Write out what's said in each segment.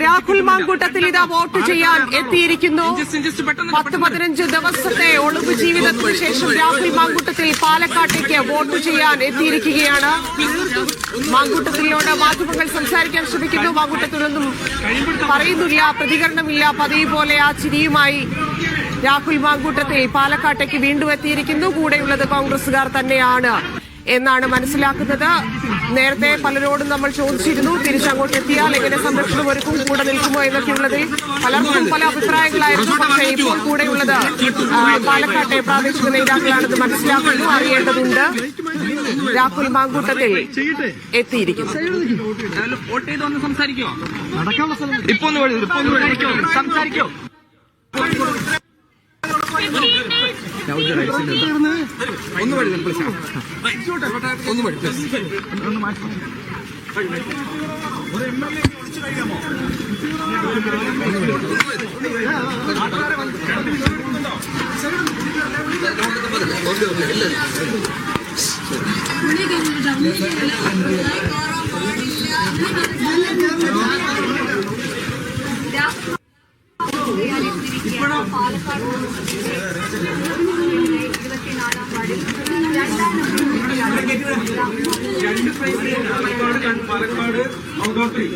രാഹുൽ മാങ്കൂട്ടത്തിൽ ഇതാ വോട്ട് ചെയ്യാൻ എത്തിയിരിക്കുന്നു. 10-15 ദിവസത്തെ ഒളിവ് ജീവിതത്തിന് ശേഷം രാഹുൽ മാങ്കൂട്ടത്തിൽ പാലക്കാട്ടേക്ക് വോട്ട് ചെയ്യാൻ എത്തിയിരിക്കുകയാണ്. മാങ്കൂട്ടത്തിലോട് മാധ്യമങ്ങൾ സംസാരിക്കാൻ ശ്രമിക്കുന്നു. മാങ്കൂട്ടത്തിലൊന്നും പറയുന്നില്ല, പ്രതികരണമില്ല. പതിവ് പോലെ ആ ചിരിയുമായി രാഹുൽ മാങ്കൂട്ടത്തിൽ പാലക്കാട്ടേക്ക് വീണ്ടും എത്തിയിരിക്കുന്നു. കൂടെയുള്ളത് കോൺഗ്രസുകാർ തന്നെയാണ് എന്നാണ് മനസ്സിലാക്കുന്നത്. നേരത്തെ പലരോടും നമ്മൾ ചോദിച്ചിരുന്നു, തിരിച്ചങ്ങോട്ട് എത്തിയാൽ എങ്ങനെ സംരക്ഷണം ഒരുക്കും, കൂടെ നിൽക്കുമോ എന്നൊക്കെയുള്ളതിൽ പലർക്കും പല അഭിപ്രായങ്ങളായിരുന്നു. പക്ഷേ ഇപ്പോൾ കൂടെയുള്ളത് പാലക്കാട്ടെ പ്രാദേശിക നേതാക്കളാണെന്ന് മനസ്സിലാക്കുന്നു. അറിയേണ്ടതുണ്ട്. രാഹുൽ മാങ്കൂട്ടത്തിൽ എത്തിയിരിക്കുന്നു. പാലക്കാട് ഔദോത്രി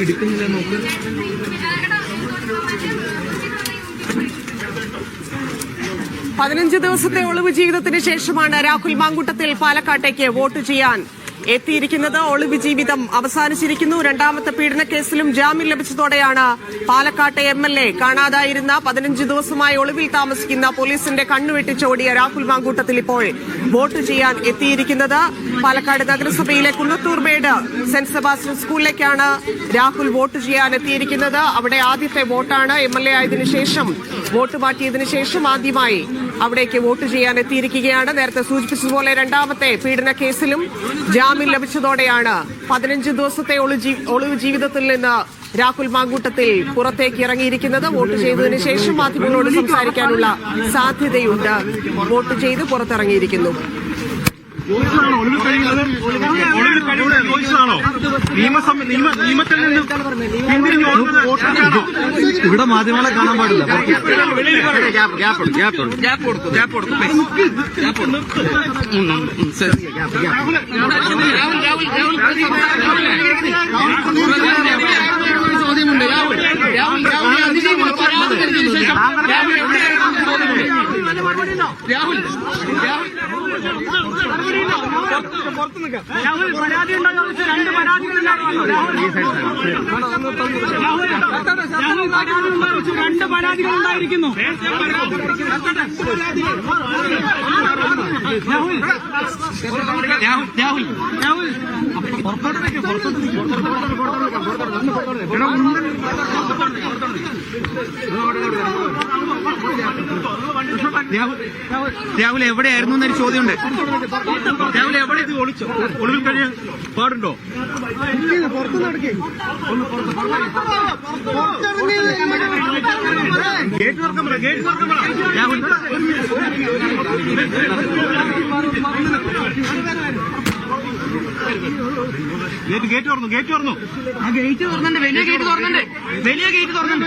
എടുക്കുന്നില്ല നോക്ക്. പതിനഞ്ച് ദിവസത്തെ ഒളിവ് ജീവിതത്തിന് ശേഷമാണ് രാഹുൽ മാങ്കൂട്ടത്തിൽ പാലക്കാട്ടേക്ക് വോട്ട് ചെയ്യാൻ എത്തിയിരിക്കുന്നത്. ഒളിവ് ജീവിതം അവസാനിച്ചിരിക്കുന്നു. രണ്ടാമത്തെ പീഡനക്കേസിലും ജാമ്യം ലഭിച്ചതോടെയാണ് പാലക്കാട്ടെ MLA കാണാതായിരുന്ന 15 ദിവസമായി ഒളിവിൽ താമസിക്കുന്ന പോലീസിന്റെ കണ്ണുവെട്ടിച്ചോടിയ രാഹുൽ മാങ്കൂട്ടത്തിൽ ഇപ്പോൾ വോട്ട് ചെയ്യാൻ എത്തിയിരിക്കുന്നത്. പാലക്കാട് നഗരസഭയിലെ കുന്നത്തൂർമേട് സെന്റ് സെബാസ്റ്റ്യൻ സ്കൂളിലേക്കാണ് രാഹുൽ വോട്ട് ചെയ്യാൻ എത്തിയിരിക്കുന്നത്. അവിടെ ആദ്യത്തെ വോട്ടാണ്. MLA ആയതിനു ശേഷം, വോട്ട് മാറ്റിയതിനു ശേഷം ആദ്യമായി അവിടേക്ക് വോട്ട് ചെയ്യാൻ എത്തിയിരിക്കുകയാണ്. നേരത്തെ സൂചിപ്പിച്ചതുപോലെ രണ്ടാമത്തെ പീഡനക്കേസിലും ജാമ്യം ലഭിച്ചതോടെയാണ് 15 ദിവസത്തെ ഒളിവ് ജീവിതത്തിൽ നിന്ന് രാഹുൽ മാങ്കൂട്ടത്തിൽ പുറത്തേക്ക് ഇറങ്ങിയിരിക്കുന്നത്. വോട്ട് ചെയ്തതിനു ശേഷം മാധ്യമങ്ങളോട് സംസാരിക്കാനുള്ള സാധ്യതയുണ്ട്. വോട്ട് ചെയ്ത് പുറത്തിറങ്ങിയിരിക്കുന്നു. ഇവിടെ മാധ്യമങ്ങളെ കാണാൻ പാടില്ല. ചോദ്യമുണ്ട്. രാഹുൽ പരാതി ഉണ്ടോ ചോദിച്ചു. 2 പരാതികളുണ്ടായിരുന്നു. 2 പരാതികളുണ്ടായിരിക്കുന്നു. രാഹുൽ എവിടെയായിരുന്നു എന്നൊരു ചോദ്യമുണ്ട്. രാഹുൽ എവിടെ ഇത് ഒളിച്ചോ? ഒളിവിൽ കഴിയാൻ പാടുണ്ടോ? ഗേറ്റ് തുറക്കാൻ പറ. ഗേറ്റ് തുറക്കാൻ പറ. രാഹുൽ ഗേറ്റ് തുറന്നു. ഗേറ്റ് തുറന്നു. ആ ഗേറ്റ് തുറന്നുണ്ട്. വലിയ ഗേറ്റ് തുറന്നുണ്ട്. വലിയ ഗേറ്റ് തുറന്നുണ്ട്.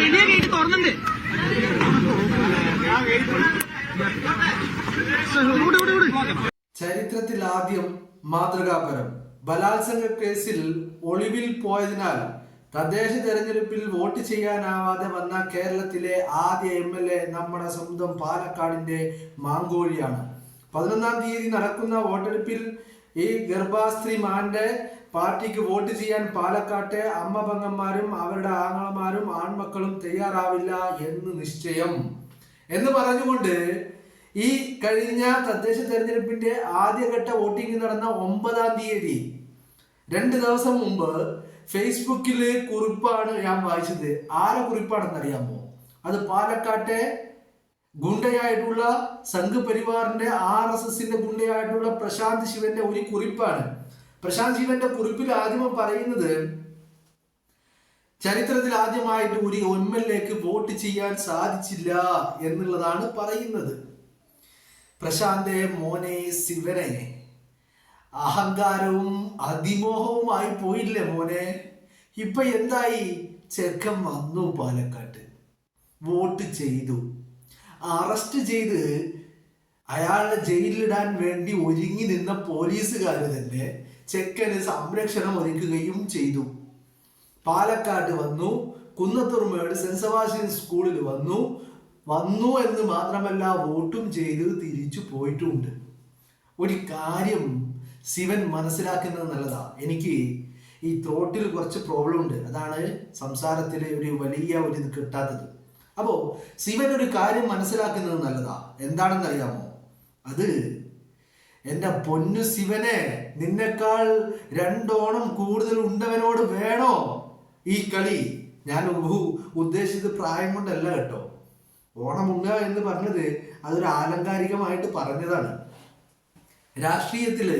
വലിയ ഗേറ്റ് തുറന്നുണ്ട്. ചരിത്രത്തിൽ ആദ്യം മാതൃകാപരം. ബലാത്സംഗ കേസിൽ ഒളിവിൽ പോയതിനാൽ തദ്ദേശ തെരഞ്ഞെടുപ്പിൽ വോട്ട് ചെയ്യാനാവാതെ വന്ന കേരളത്തിലെ ആദ്യ MLA നമ്മുടെ സ്വന്തം പാലക്കാടിന്റെ മാങ്കോഴിയാണ്. 11-ാം തീയതി നടക്കുന്ന വോട്ടെടുപ്പിൽ ഈ ഗർഭാസ്ത്രീ മാന്റെ പാർട്ടിക്ക് വോട്ട് ചെയ്യാൻ പാലക്കാട്ടെ അമ്മ പെങ്ങന്മാരും അവരുടെ ആങ്ങളമാരും ആൺമക്കളും തയ്യാറാവില്ല എന്ന് നിശ്ചയം എന്ന് പറഞ്ഞുകൊണ്ട് ഈ കഴിഞ്ഞ തദ്ദേശ തെരഞ്ഞെടുപ്പിന്റെ ആദ്യഘട്ട വോട്ടിംഗ് നടന്ന 9-ാം തീയതി 2 ദിവസം മുമ്പ് ഫേസ്ബുക്കില് കുറിപ്പാണ് ഞാൻ വായിച്ചത്. ആരെ കുറിപ്പാണെന്ന് അറിയാമോ? അത് പാലക്കാട്ടെ ഗുണ്ടയായിട്ടുള്ള സംഘപരിവാറിന്റെ RSSന്റെ ഗുണ്ടയായിട്ടുള്ള പ്രശാന്ത് ശിവന്റെ ഒരു കുറിപ്പാണ്. പ്രശാന്ത് ശിവന്റെ കുറിപ്പിൽ ആദ്യം പറയുന്നത് ചരിത്രത്തിൽ ആദ്യമായിട്ട് ഒരു MLAക്ക് വോട്ട് ചെയ്യാൻ സാധിച്ചില്ല എന്നുള്ളതാണ് പറയുന്നത്. പ്രശാന്തേ മോനെ ശിവനെ, അഹങ്കാരവും അതിമോഹവുമായി പോയില്ലേ മോനെ. ഇപ്പൊ എന്തായി? ചെക്കൻ വന്നു പാലക്കാട്ട്, വോട്ട് ചെയ്തു, അറസ്റ്റ് ചെയ്ത് അയാളെ ജയിലിലിടാൻ വേണ്ടി ഒരുങ്ങി നിന്ന പോലീസുകാർ തന്നെ ചെക്കന് സംരക്ഷണം ഒരുക്കുകയും ചെയ്തു. പാലക്കാട് വന്നു, കുന്നത്തൂർമേട് സെന്റ് സെബാസ്റ്റ്യൻ സ്കൂളിൽ വന്നു എന്ന് മാത്രമല്ല വോട്ടും ചെയ്ത് തിരിച്ചു പോയിട്ടുണ്ട്. ഒരു കാര്യം ശിവൻ മനസ്സിലാക്കുന്നത് നല്ലതാ. എനിക്ക് ഈ ത്രോട്ടിൽ കുറച്ച് പ്രോബ്ലം ഉണ്ട്, അതാണ് സംസാരത്തിൽ ഒരു വലിയ ഒരു ഇത് കിട്ടാത്തത്. അപ്പോൾ ശിവൻ ഒരു കാര്യം മനസ്സിലാക്കുന്നത് നല്ലതാ. എന്താണെന്നറിയാമോ? അത് എൻ്റെ പൊന്നു ശിവനെ, നിന്നെക്കാൾ 2 ഓണം കൂടുതൽ ഉണ്ടവനോട് വേണോ ഈ കളി? ഞാൻ ഉദ്ദേശിച്ചത് പ്രായം കൊണ്ടല്ല കേട്ടോ. ഓണം ഉണ്ണ എന്ന് പറഞ്ഞത് അതൊരു ആലങ്കാരികമായിട്ട് പറഞ്ഞതാണ്. രാഷ്ട്രീയത്തില്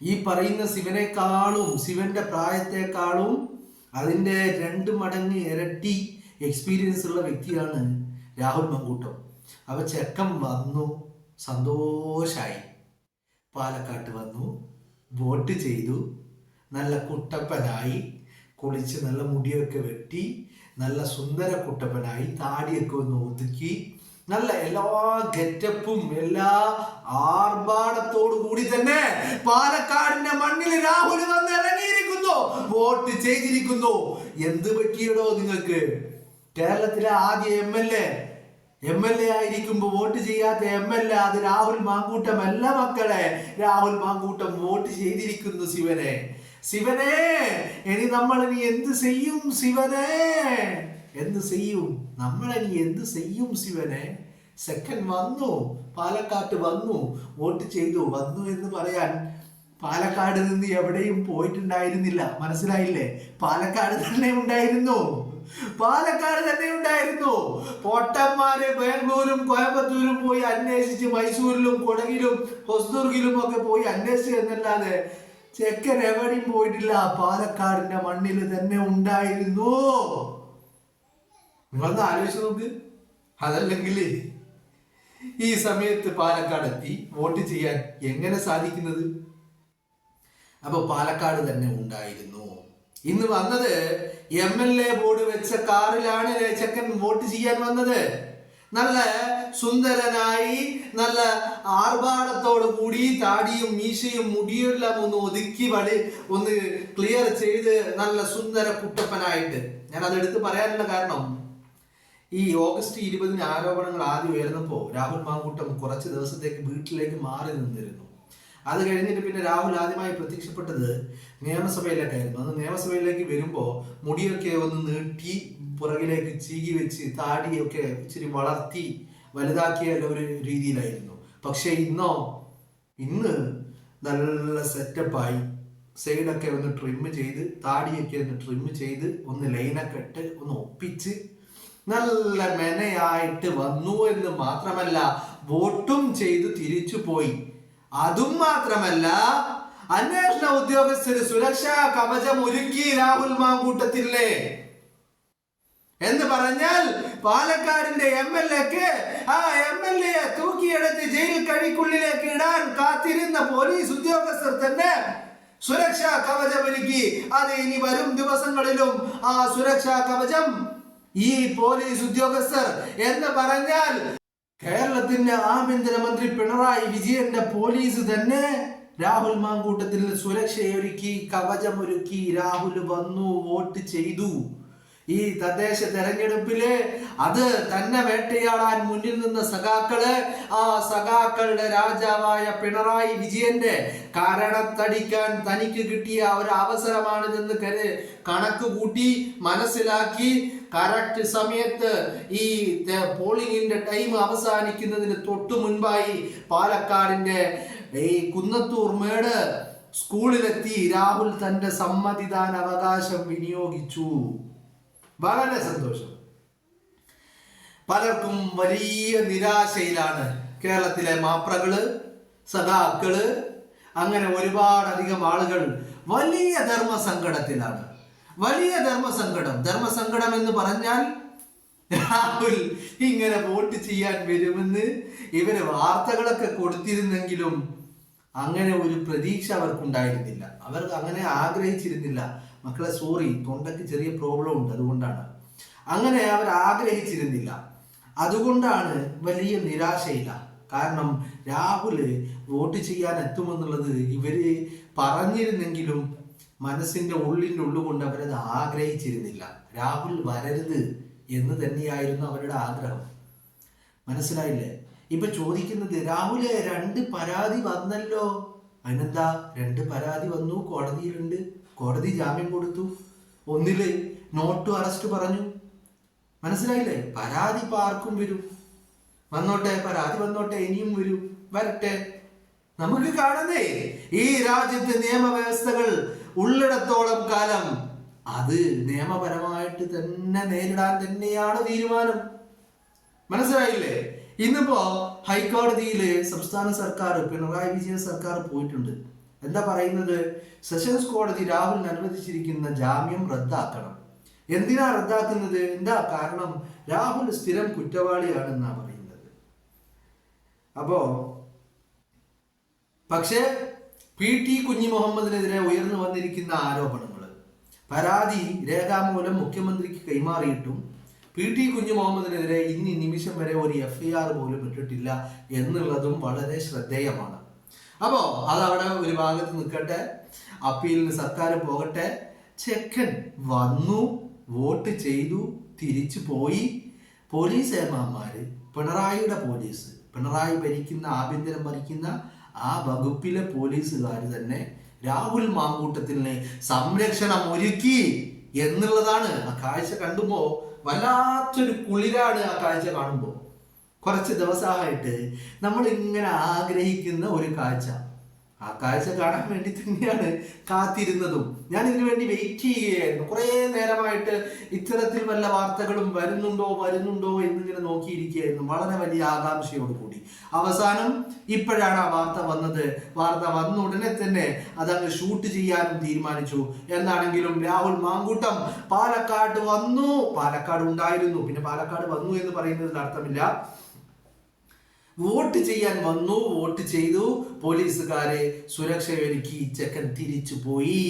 ഈ പറയുന്ന ശിവനേക്കാളും, ശിവന്റെ പ്രായത്തെക്കാളും അതിൻ്റെ 2 മടങ്ങ് ഇരട്ടി എക്സ്പീരിയൻസ് ഉള്ള വ്യക്തിയാണ് രാഹുൽ മങ്കൂട്ടം. അപ്പൊ ചെക്കൻ വന്നു, സന്തോഷായി, പാലക്കാട്ട് വന്നു, വോട്ട് ചെയ്തു, നല്ല കുട്ടപ്പനായി, കുളിച്ച് നല്ല മുടിയൊക്കെ വെട്ടി നല്ല സുന്ദര കുട്ടപ്പനായി, താടിയൊക്കെ ഒന്ന് ഒതുക്കി, നല്ല എല്ലാ ഗെറ്റപ്പും എല്ലാ ആർഭാടത്തോടു കൂടി തന്നെ പാലക്കാടിന്റെ മണ്ണിൽ രാഹുൽ വന്ന് ഇറങ്ങിയിരിക്കുന്നു, വോട്ട് ചെയ്തിരിക്കുന്നു. എന്ത് പറ്റിയടോ നിങ്ങൾക്ക്? കേരളത്തിലെ ആദ്യ MLA ആയിരിക്കുമ്പോ വോട്ട് ചെയ്യാത്ത MLA അത് രാഹുൽ മാങ്കൂട്ടമല്ല മക്കളെ. രാഹുൽ മാങ്കൂട്ടം വോട്ട് ചെയ്തിരിക്കുന്നു ശിവനെ. ഇനി നമ്മളിനി എന്ത് ചെയ്യും ശിവനെ? എന്ത് ചെയ്യും നമ്മളിനി? എന്ത് ചെയ്യും ശിവനെ? സെക്കൻഡ് വന്നു, പാലക്കാട്ട് വന്നു, വോട്ട് ചെയ്തു. വന്നു എന്ന് പറയാൻ പാലക്കാട് നിന്ന് എവിടെയും പോയിട്ടുണ്ടായിരുന്നില്ല, മനസ്സിലായില്ലേ? പാലക്കാട് തന്നെ ഉണ്ടായിരുന്നു. പൊട്ടന്മാര് ബാംഗ്ലൂരും കോയമ്പത്തൂരും പോയി അന്വേഷിച്ച്, മൈസൂരിലും കൊടകിലും ഹൊസ്ദുർഗിലും ഒക്കെ പോയി അന്വേഷിച്ച് എന്നല്ലാതെ ചെക്കൻ എവിടെയും പോയിട്ടില്ല. പാലക്കാടിന്റെ മണ്ണിൽ തന്നെ ഉണ്ടായിരുന്നു. നിങ്ങളൊന്ന് ആലോചിച്ച് നോക്ക്. അതല്ലെങ്കിൽ ഈ സമയത്ത് പാലക്കാട് എത്തി വോട്ട് ചെയ്യാൻ എങ്ങനെ സാധിക്കുന്നത്? അപ്പൊ പാലക്കാട് തന്നെ ഉണ്ടായിരുന്നു. ഇന്ന് വന്നത് MLA ബോർഡ് വെച്ച കാറിലാണ് ചെക്കൻ വോട്ട് ചെയ്യാൻ വന്നത്. നല്ല സുന്ദരനായി, നല്ല ആർഭാടത്തോടു കൂടി, താടിയും മീശയും മുടിയെല്ലാം ഒന്ന് ഒതുക്കി ഒന്ന് ക്ലിയർ ചെയ്ത് നല്ല സുന്ദര കുട്ടപ്പനായിട്ട്. ഞാൻ അതെടുത്ത് പറയാനുള്ള കാരണം, ഈ ഓഗസ്റ്റ് 20 ആരോപണങ്ങൾ ആദ്യം ഉയർന്നപ്പോൾ രാഹുൽ മാങ്കൂട്ടം കുറച്ച് ദിവസത്തേക്ക് വീട്ടിലേക്ക് മാറി നിന്നിരുന്നു. അത് കഴിഞ്ഞിട്ട് പിന്നെ രാഹുൽ ആദ്യമായി പ്രത്യക്ഷപ്പെട്ടത് നിയമസഭയിലേക്കായിരുന്നു. അത് നിയമസഭയിലേക്ക് വരുമ്പോൾ മുടിയൊക്കെ ഒന്ന് നീട്ടി പുറകിലേക്ക് ചീകി വെച്ച് താടിയൊക്കെ ഇച്ചിരി വളർത്തി വലുതാക്കിയ ഒരു രീതിയിലായിരുന്നു. പക്ഷെ ഇന്ന് നല്ല സെറ്റപ്പായി, സൈഡൊക്കെ ഒന്ന് ട്രിം ചെയ്ത്, താടിയൊക്കെ ഒന്ന് ട്രിം ചെയ്ത്, ഒന്ന് ലൈനൊക്കെ ഇട്ട് ഒന്ന് ഒപ്പിച്ച് നല്ല മെനയായിട്ട് വന്നു എന്ന് മാത്രമല്ല വോട്ടും ചെയ്ത് തിരിച്ചു പോയി. അതും മാത്രമല്ല, അന്വേഷണ ഉദ്യോഗസ്ഥര് സുരക്ഷാ കവചം ഒരുക്കി രാഹുൽ മാങ്കൂട്ടത്തില്ലേ എന്ന് പറഞ്ഞാൽ പാലക്കാടിന്റെ MLAക്ക് ആ MLA തൂക്കിയെടുത്ത് ജയിൽ കഴിക്കുള്ളിലേക്ക് ഇടാൻ കാത്തിരുന്ന പോലീസ് ഉദ്യോഗസ്ഥർ തന്നെ സുരക്ഷാ കവചം ഒരുക്കി. അത് ഇനി വരും ദിവസങ്ങളിലും ആ സുരക്ഷാ കവചം ഈ പോലീസ് ഉദ്യോഗസ്ഥർ എന്ന് പറഞ്ഞാൽ കേരളത്തിന്റെ ആഭ്യന്തരമന്ത്രി പിണറായി വിജയന്റെ പോലീസ് തന്നെ രാഹുൽ മാങ്കൂട്ടത്തിൽ സുരക്ഷയൊരുക്കി, കവചമൊരുക്കി. രാഹുൽ വന്നു, വോട്ട് ചെയ്തു. ഈ തദ്ദേശ തെരഞ്ഞെടുപ്പില് അത് തന്നെ വേട്ടയാടാൻ മുന്നിൽ നിന്ന സഖാക്കള്, ആ സഖാക്കളുടെ രാജാവായ പിണറായി വിജയന്റെ കാരണത്തടിക്കാൻ തനിക്ക് കിട്ടിയ ഒരു അവസരമാണിതെന്ന് കണക്ക് കൂട്ടി മനസ്സിലാക്കി കറക്റ്റ് സമയത്ത് ഈ പോളിംഗിന്റെ ടൈം അവസാനിക്കുന്നതിന് തൊട്ടു മുൻപായി പാലക്കാടിന്റെ ഈ കുന്നത്തൂർ മേട് സ്കൂളിലെത്തി രാഹുൽ തന്റെ സമ്മതിദാന അവകാശം വിനിയോഗിച്ചു. വളരെ സന്തോഷം. പലർക്കും വലിയ നിരാശയിലാണ് കേരളത്തിലെ മാപ്രകള്, സഖാക്കള്, അങ്ങനെ ഒരുപാടധികം ആളുകൾ വലിയ ധർമ്മസങ്കടത്തിലാണ്. വലിയ ധർമ്മസങ്കടം എന്ന് പറഞ്ഞാൽ രാഹുൽ ഇങ്ങനെ വോട്ട് ചെയ്യാൻ വരുമെന്ന് ഇവര് വാർത്തകളൊക്കെ കൊടുത്തിരുന്നെങ്കിലും അങ്ങനെ ഒരു പ്രതീക്ഷ അവർക്കുണ്ടായിരുന്നില്ല. അവർ അങ്ങനെ ആഗ്രഹിച്ചിരുന്നില്ല. മക്കളെ സോറി, തൊണ്ടയ്ക്ക് ചെറിയ പ്രോബ്ലം ഉണ്ട്, അതുകൊണ്ടാണ്. അങ്ങനെ അവർ ആഗ്രഹിച്ചിരുന്നില്ല. അതുകൊണ്ടാണ് വലിയ നിരാശയില്ല. കാരണം രാഹുല് വോട്ട് ചെയ്യാൻ എത്തുമെന്നുള്ളത് ഇവര് പറഞ്ഞിരുന്നെങ്കിലും മനസ്സിന്റെ ഉള്ളുകൊണ്ട് അവരത് ആഗ്രഹിച്ചിരുന്നില്ല. രാഹുൽ വരരുത് എന്ന് തന്നെയായിരുന്നു അവരുടെ ആഗ്രഹം. മനസ്സിലായില്ലേ? ഇപ്പൊ ചോദിക്കുന്നത്, രാഹുല് 2 പരാതി വന്നല്ലോ, അതിനെന്താ? 2 പരാതി വന്നു, കോടതിയിലുണ്ട്, കോടതി ജാമ്യം കൊടുത്തു. ഒന്നില് നോട്ട് ടു അറസ്റ്റ് പറഞ്ഞു. മനസ്സിലായില്ലേ? പരാതി ഇപ്പൊ ആർക്കും വരും, വന്നോട്ടെ, പരാതി വന്നോട്ടെ, ഇനിയും വരും, വരട്ടെ. നമുക്ക് കാണുന്നേ ഈ രാജ്യത്തെ നിയമവ്യവസ്ഥകൾ ഉള്ളിടത്തോളം കാലം അത് നിയമപരമായിട്ട് തന്നെ നേരിടാൻ തന്നെയാണ് തീരുമാനം. മനസ്സിലായില്ലേ? ഇന്നിപ്പോ ഹൈക്കോടതിയില് സംസ്ഥാന സർക്കാർ, പിണറായി വിജയൻ സർക്കാർ പോയിട്ടുണ്ട്. എന്താ പറയുന്നത്? സെഷൻസ് കോടതി രാഹുലിന് അനുവദിച്ചിരിക്കുന്ന ജാമ്യം റദ്ദാക്കണം. എന്തിനാ റദ്ദാക്കുന്നത്? എന്താ കാരണം? രാഹുൽ സ്ഥിരം കുറ്റവാളിയാണെന്നാ പറയുന്നത്. അപ്പോ പക്ഷേ PT കുഞ്ഞിമുഹമ്മദിനെതിരെ ഉയർന്നു വന്നിരിക്കുന്ന ആരോപണങ്ങൾ, പരാതി രേഖാമൂലം മുഖ്യമന്ത്രിക്ക് കൈമാറിയിട്ടും PT കുഞ്ഞിമുഹമ്മദിനെതിരെ ഇന്ന് നിമിഷം വരെ ഒരു FIR പോലും ഇട്ടിട്ടില്ല എന്നുള്ളതും വളരെ ശ്രദ്ധേയമാണ്. അപ്പോ അതവിടെ ഒരു ഭാഗത്ത് നിൽക്കട്ടെ, അപ്പീലിന് സർക്കാർ പോകട്ടെ. ചെക്കൻ വന്നു, വോട്ട് ചെയ്തു, തിരിച്ചു പോയി. പോലീസ് ഏമാന്മാര്, പിണറായിയുടെ പോലീസ്, പിണറായി ഭരിക്കുന്ന, ആഭ്യന്തരം ഭരിക്കുന്ന ആ വകുപ്പിലെ പോലീസുകാർ തന്നെ രാഹുൽ മാങ്കൂട്ടത്തിന് സംരക്ഷണം ഒരുക്കി എന്നുള്ളതാണ്. ആ കാഴ്ച കാണുമ്പോ വല്ലാത്തൊരു കുളിരാണ്. ആ കാഴ്ച കാണുമ്പോൾ കുറച്ച് ദിവസമായിട്ട് നമ്മൾ ഇങ്ങനെ ആഗ്രഹിക്കുന്ന ഒരു കാഴ്ച. ആ കാഴ്ച കാണാൻ വേണ്ടി തന്നെയാണ് കാത്തിരുന്നതും. ഞാൻ ഇതിനു വേണ്ടി വെയിറ്റ് ചെയ്യുകയായിരുന്നു. കുറേ നേരമായിട്ട് ഇത്തരത്തിൽ വല്ല വാർത്തകളും വരുന്നുണ്ടോ എന്നിങ്ങനെ നോക്കിയിരിക്കുകയായിരുന്നു, വളരെ വലിയ ആകാംക്ഷയോട് കൂടി. അവസാനം ഇപ്പോഴാണ് ആ വാർത്ത വന്നത്. വാർത്ത വന്ന ഉടനെ തന്നെ അതങ്ങ് ഷൂട്ട് ചെയ്യാനും തീരുമാനിച്ചു. എന്നാണെങ്കിലും രാഹുൽ മാങ്കൂട്ടം പാലക്കാട് വന്നു, പാലക്കാട് ഉണ്ടായിരുന്നു, പിന്നെ പാലക്കാട് വന്നു എന്ന് പറയുന്നതിൽ അർത്ഥമില്ല. വോട്ട് ചെയ്യാൻ വന്നു, വോട്ട് ചെയ്തു, പോലീസുകാരെ സുരക്ഷയൊരുക്കി ചെക്കൻ തിരിച്ചു പോയി.